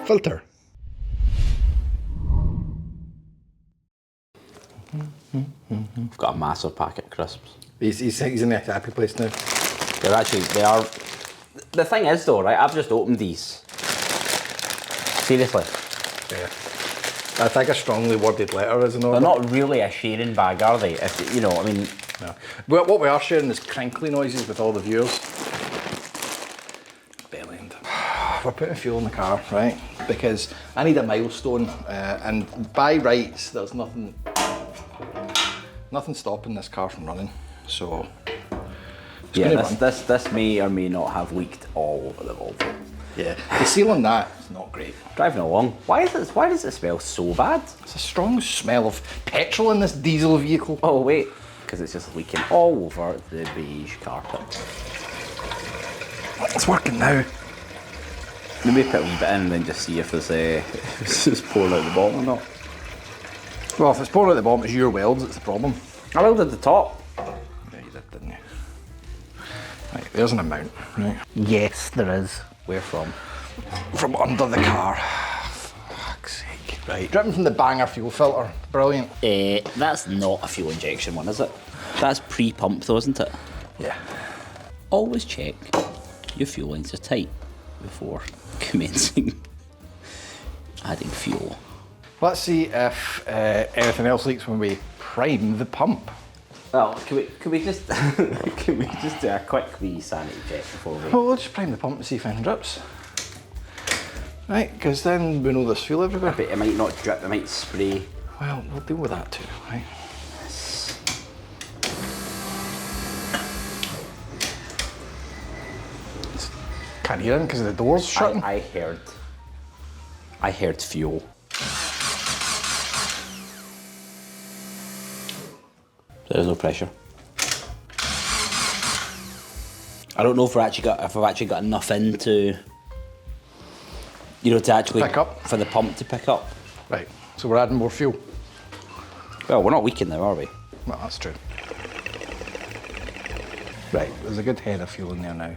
filter. Got a massive packet of crisps. He's in a happy place now. They are. The thing is though, right, I've just opened these. Seriously. Yeah. I think a strongly worded letter is in order. They're not really a sharing bag, are they? If, you know, I mean... No. Well, what we are sharing is crinkly noises with all the viewers. Belly end. We're putting fuel in the car, right? Because I need a milestone, and by rights, there's nothing stopping this car from running. So, yeah, this may or may not have leaked all over the Volvo. Yeah, the seal on that is not great. Driving along, why does it smell so bad? It's a strong smell of petrol in this diesel vehicle. Oh wait, because it's just leaking all over the beige carpet. It's working now. Maybe put a wee bit in and then just see if it's pouring out the bottom or not. Well, if it's pouring out the bottom, it's your welds, it's the problem. I welded the top. Yeah, you did, didn't you? Right, there's an amount, right? Yes, there is. Where from? From under the car. Fuck's sake. Right, dripping from the banger fuel filter. Brilliant. That's not a fuel injection one, is it? That's pre-pump though, isn't it? Yeah. Always check your fuel lines are tight before commencing adding fuel. Let's see if anything else leaks when we prime the pump. Well, can we just can we just do a quick wee sanity check before we? Well, we'll just prime the pump and see if anything drips. Right, because then we know there's fuel everywhere. But it might not drip, it might spray. Well, we'll deal with that too, right? Can't hear him because the door's shutting. I heard fuel. There's no pressure. I don't know if I've actually got enough in to, you know, to actually pick up for the pump to pick up. Right. So we're adding more fuel. Well, we're not leaking now, are we? Well, that's true. Right. There's a good head of fuel in there now.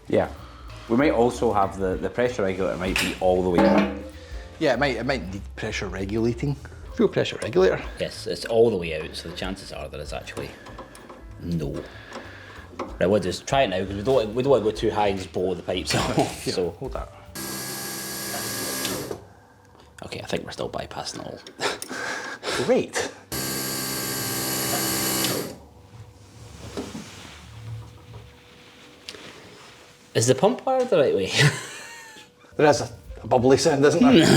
Yeah. We might also have the pressure regulator might be all the way up. Yeah, it might need pressure regulating. Fuel pressure regulator. Yes, it's all the way out, so the chances are there is actually no. Right, we'll just try it now because we don't want to go too high and just blow the pipes off. Here, so hold that. Okay, I think we're still bypassing all. Great. Is the pump wired the right way? There is a bubbly sound, isn't there?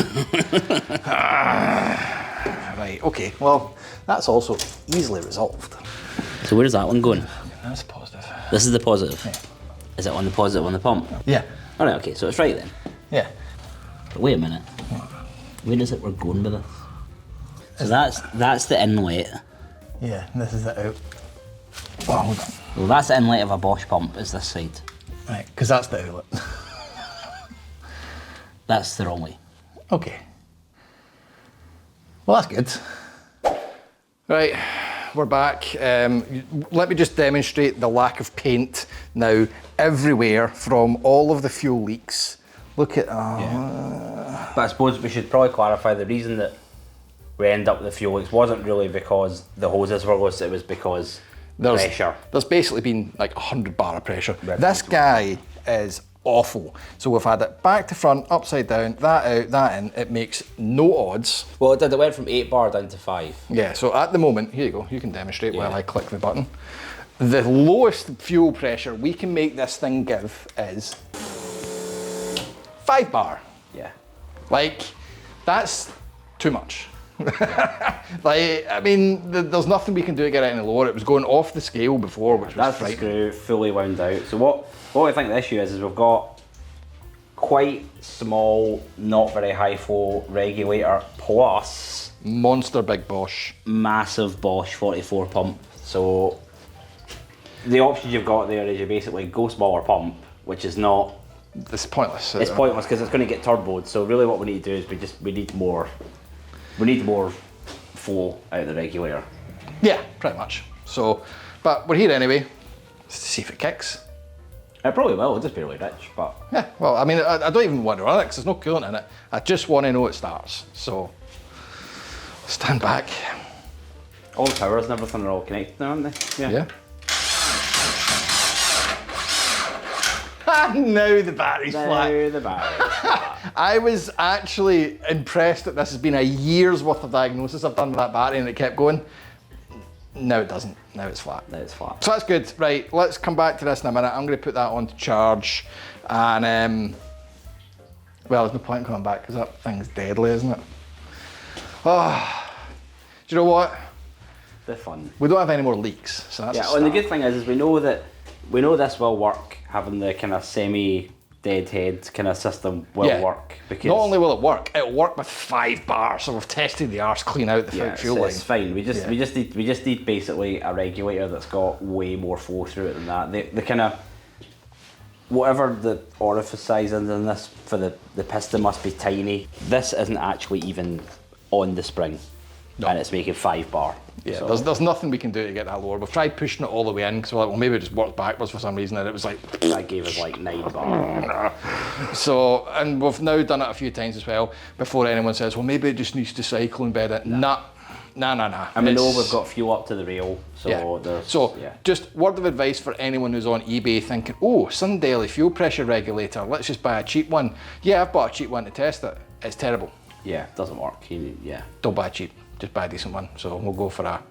Right, okay, well, that's also easily resolved. So where's that one going? That's positive. This is the positive? Yeah. Is it on the positive on the pump? Yeah. Alright, okay, so it's right then. Yeah. But wait a minute. Where is it we're going with this? So that's the inlet. Yeah, and this is the out. Oh, hold on. Well, that's the inlet of a Bosch pump, is this side. Right, because that's the outlet. That's the wrong way. Okay. Well, that's good. Right, we're back. Let me just demonstrate the lack of paint now everywhere from all of the fuel leaks. Look at... Yeah. But I suppose we should probably clarify the reason that we end up with the fuel leaks wasn't really because the hoses were loose, it was because pressure. There's basically been like 100 bar of pressure. This guy is awful. So we've had it back to front, upside down, that out, that in. It makes no odds. Well, it did. It went from 8 bar down to 5. Yeah, so at the moment, here you go, you can demonstrate while I click the button. The lowest fuel pressure we can make this thing give is 5 bar. Yeah. Like, that's too much. Like, I mean, there's nothing we can do to get it any lower. It was going off the scale before, which was That's the screw fully wound out. So what I think the issue is we've got quite small, not very high flow regulator plus monster big Bosch. Massive Bosch 44 pump. So the options you've got there is you basically go smaller pump, which is not... It's pointless. It's pointless because it's going to get turboed. So really what we need to do is we need more flow out of the regulator. Yeah, pretty much. So, but we're here anyway, just to see if it kicks. It probably will, it'll just be really rich, but... Yeah, well, I mean, I don't even want to run it because there's no coolant in it. I just want to know it starts. So, stand back. All the powers and everything are all connected now, aren't they? Yeah. Now the battery's flat. Now the battery's flat. I was actually impressed that this has been a year's worth of diagnosis I've done with that battery and it kept going. No, it doesn't. Now it's flat. Now it's flat. So that's good. Right, let's come back to this in a minute. I'm going to put that on to charge. And, well, there's no point in coming back because that thing's deadly, isn't it? Oh, do you know what? The fun. We don't have any more leaks, so that's Yeah, and the good thing is we know this will work, having the kind of semi-dead head kind of system will work. Because not only will it work, it'll work with 5 bars, so we've tested the arse clean out the fuel line. It's fine. We just need basically a regulator that's got way more flow through it than that. The kind of whatever the orifice size is in this for the piston must be tiny. This isn't actually even on the spring, and it's making 5 bar. Yeah, so there's nothing we can do to get that lower. We've tried pushing it all the way in because we're like, well, maybe it just worked backwards for some reason, and it was like that gave us like 9 bar. So, and we've now done it a few times as well before anyone says, well, maybe it just needs to cycle and bed it. Nah. And we know we've got fuel up to the rail, so just word of advice for anyone who's on eBay thinking, oh, Sundaily fuel pressure regulator, let's just buy a cheap one. Yeah, I've bought a cheap one to test it. It's terrible. Yeah, it doesn't work. Don't buy cheap. Just buy a decent one. So we'll go for a.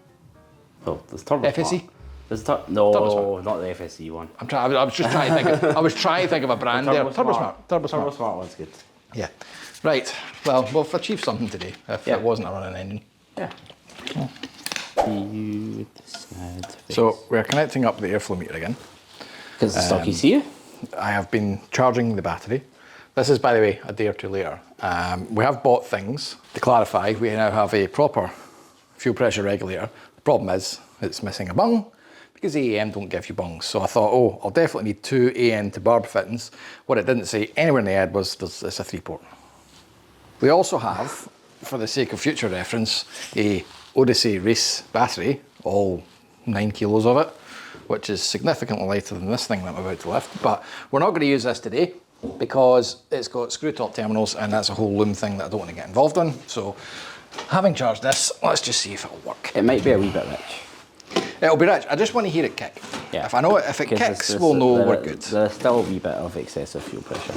Well, there's Turbo FSE. Smart. No, not the FSE one. I was just trying to think. I was trying to think of a brand there. Turbo Smart. Turbo Smart one's good. Yeah. Right. Well, we've achieved something today. If it wasn't a running engine. Yeah. So we're connecting up the airflow meter again. Because the stock ECU. I have been charging the battery. This is, by the way, a day or two later. We have bought things. To clarify, we now have a proper fuel pressure regulator. The problem is, it's missing a bung because AEM don't give you bungs. So I thought, oh, I'll definitely need 2 AN to barb fittings. What it didn't say anywhere in the ad was it's a 3-port. We also have, for the sake of future reference, a Odyssey race battery, all 9 kilos of it, which is significantly lighter than this thing that I'm about to lift. But we're not going to use this today, because it's got screw top terminals and that's a whole loom thing that I don't want to get involved in. So having charged this, let's just see if it'll work. It might be a wee bit rich. It'll be rich. I just want to hear it kick. Yeah. If it kicks, we'll know we're good. There's still a wee bit of excessive fuel pressure.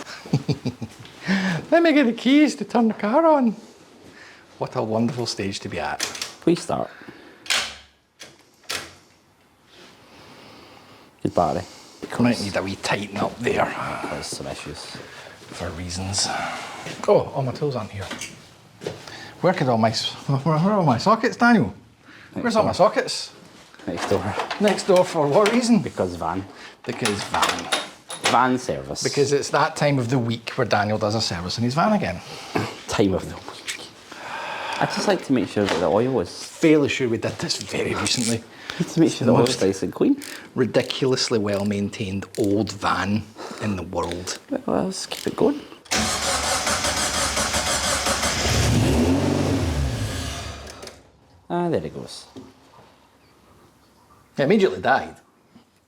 Let me get the keys to turn the car on. What a wonderful stage to be at. Please start. Good battery. Might need a wee tighten up there. There's some issues. For reasons. Oh, all my tools aren't here. Where are all my sockets, Daniel? Where's all my sockets? Next door. Next door for what reason? Because van. Because van. Van service. Because it's that time of the week where Daniel does a service in his van again. Time of the week. I just like to make sure that the oil is... Fairly sure we did this very recently. To make sure the oil's nice and clean. Ridiculously well maintained old van in the world. Well, let's keep it going. Ah, there it goes. It immediately died.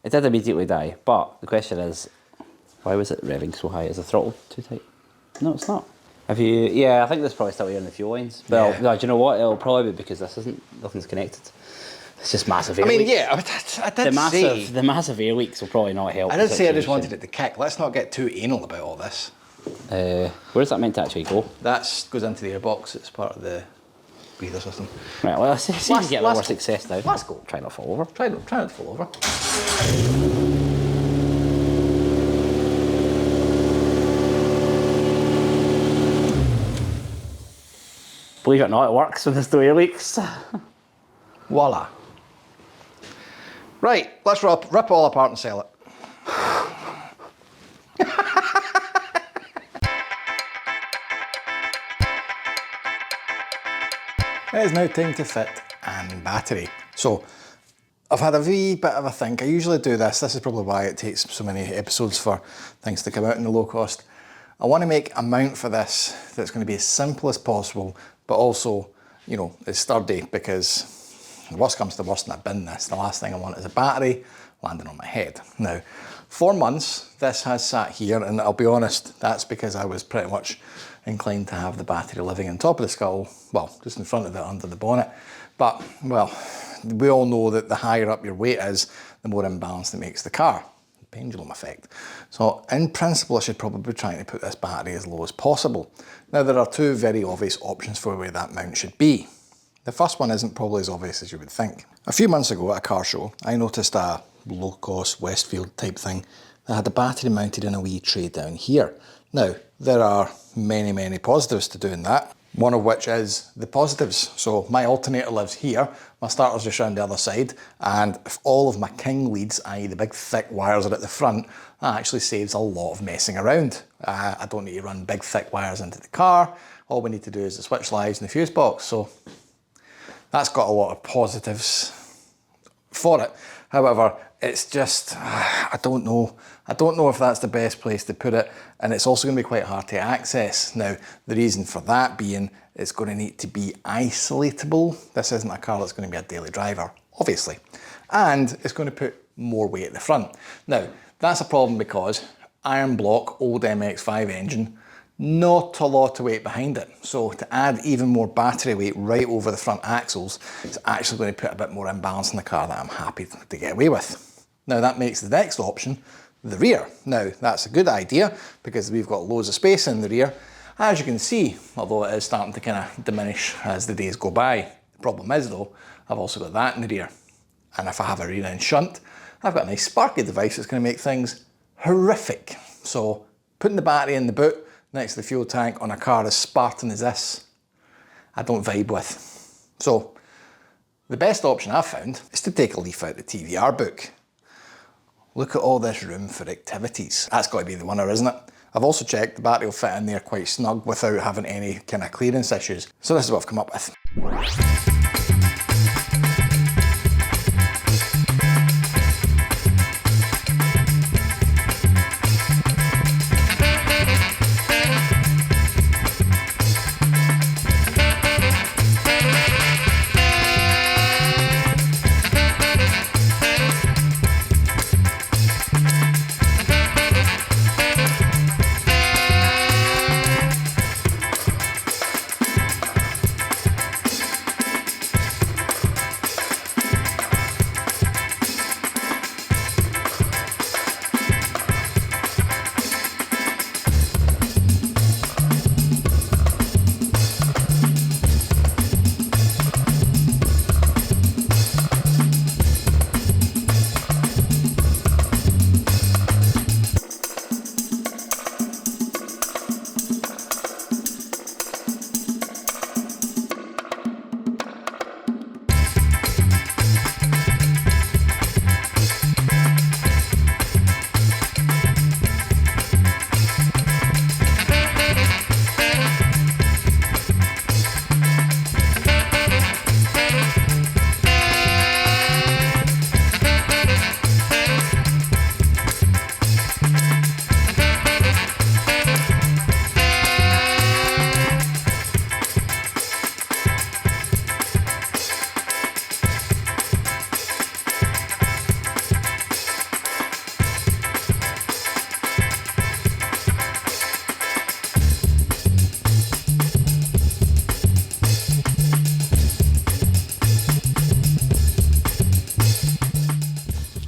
It did immediately die, but the question is, why was it revving so high? Is the throttle too tight? No, it's not. Have you? Yeah, I think there's probably still air in the fuel lines. Well, no, do you know what? It'll probably be because nothing's connected. It's just massive air leaks. I did say... The massive air leaks will probably not help. I did say I just wanted it to kick. Let's not get too anal about all this. Where's that meant to actually go? That goes into the airbox. It's part of the breather system. Right, well, let's see if we get a little more success now. Let's go. Try not to fall over. Try not to fall over. Believe it or not, it works with the air leaks. Voila. Right, let's rip all apart and sell it. It is now time to fit an battery. So, I've had a wee bit of a think. I usually do this. This is probably why it takes so many episodes for things to come out in the low cost. I want to make a mount for this that's going to be as simple as possible, but also, you know, as sturdy, because the worst comes to worst and I bin this. The last thing I want is a battery landing on my head. Now, 4 months this has sat here, and I'll be honest, that's because I was pretty much inclined to have the battery living on top of the skull, well, just in front of it under the bonnet. But, well, we all know that the higher up your weight is, the more imbalanced it makes the car. Pendulum effect. So in principle, I should probably be trying to put this battery as low as possible. Now, there are two very obvious options for where that mount should be. The first one isn't probably as obvious as you would think. A few months ago at a car show, I noticed a Locost Westfield type thing that had the battery mounted in a wee tray down here. Now, there are many positives to doing that, one of which is the positives. So my alternator lives here, my starter's just around the other side, and if all of my king leads, i.e. the big thick wires, are at the front, that actually saves a lot of messing around. I don't need to run big thick wires into the car. All we need to do is the switch lives in the fuse box. So that's got a lot of positives for it. However, it's just, I don't know if that's the best place to put it, and it's also going to be quite hard to access. Now, the reason for that being, it's going to need to be isolatable. This isn't a car that's going to be a daily driver, obviously. And it's going to put more weight at the front. Now, that's a problem because iron block, old MX-5 engine, not a lot of weight behind it. So to add even more battery weight right over the front axles, it's actually going to put a bit more imbalance in the car that I'm happy to get away with. Now that makes the next option the rear. Now that's a good idea because we've got loads of space in the rear. As you can see, although it is starting to kind of diminish as the days go by. The problem is though, I've also got that in the rear. And if I have a rear end shunt, I've got a nice sparky device that's going to make things horrific. So putting the battery in the boot next to the fuel tank on a car as Spartan as this, I don't vibe with. So the best option I've found is to take a leaf out the TVR book. Look at all this room for activities. That's got to be the winner, isn't it? I've also checked the battery will fit in there quite snug without having any kind of clearance issues. So this is what I've come up with.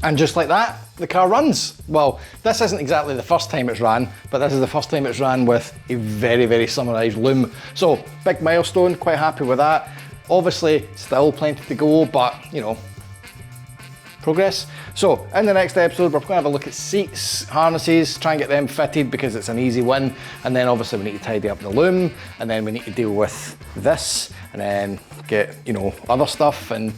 And just like that, the car runs. Well, this isn't exactly the first time it's ran, but this is the first time it's ran with a very summarised loom. So, big milestone, quite happy with that. Obviously, still plenty to go, but, you know, progress. So, in the next episode, we're going to have a look at seats, harnesses, try and get them fitted because it's an easy win. And then obviously we need to tidy up the loom, and then we need to deal with this, and then get, you know, other stuff, and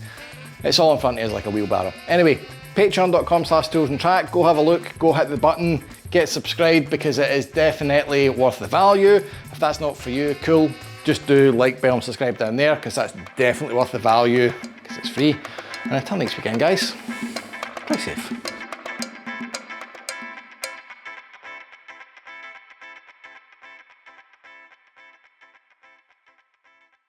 it's all in front of us like a wheelbarrow. Anyway, patreon.com/toolsandtrack, go have a look, go hit the button, get subscribed because it is definitely worth the value. If that's not for you, cool, just do like, bell and subscribe down there because that's definitely worth the value because it's free. And until next weekend guys, play safe.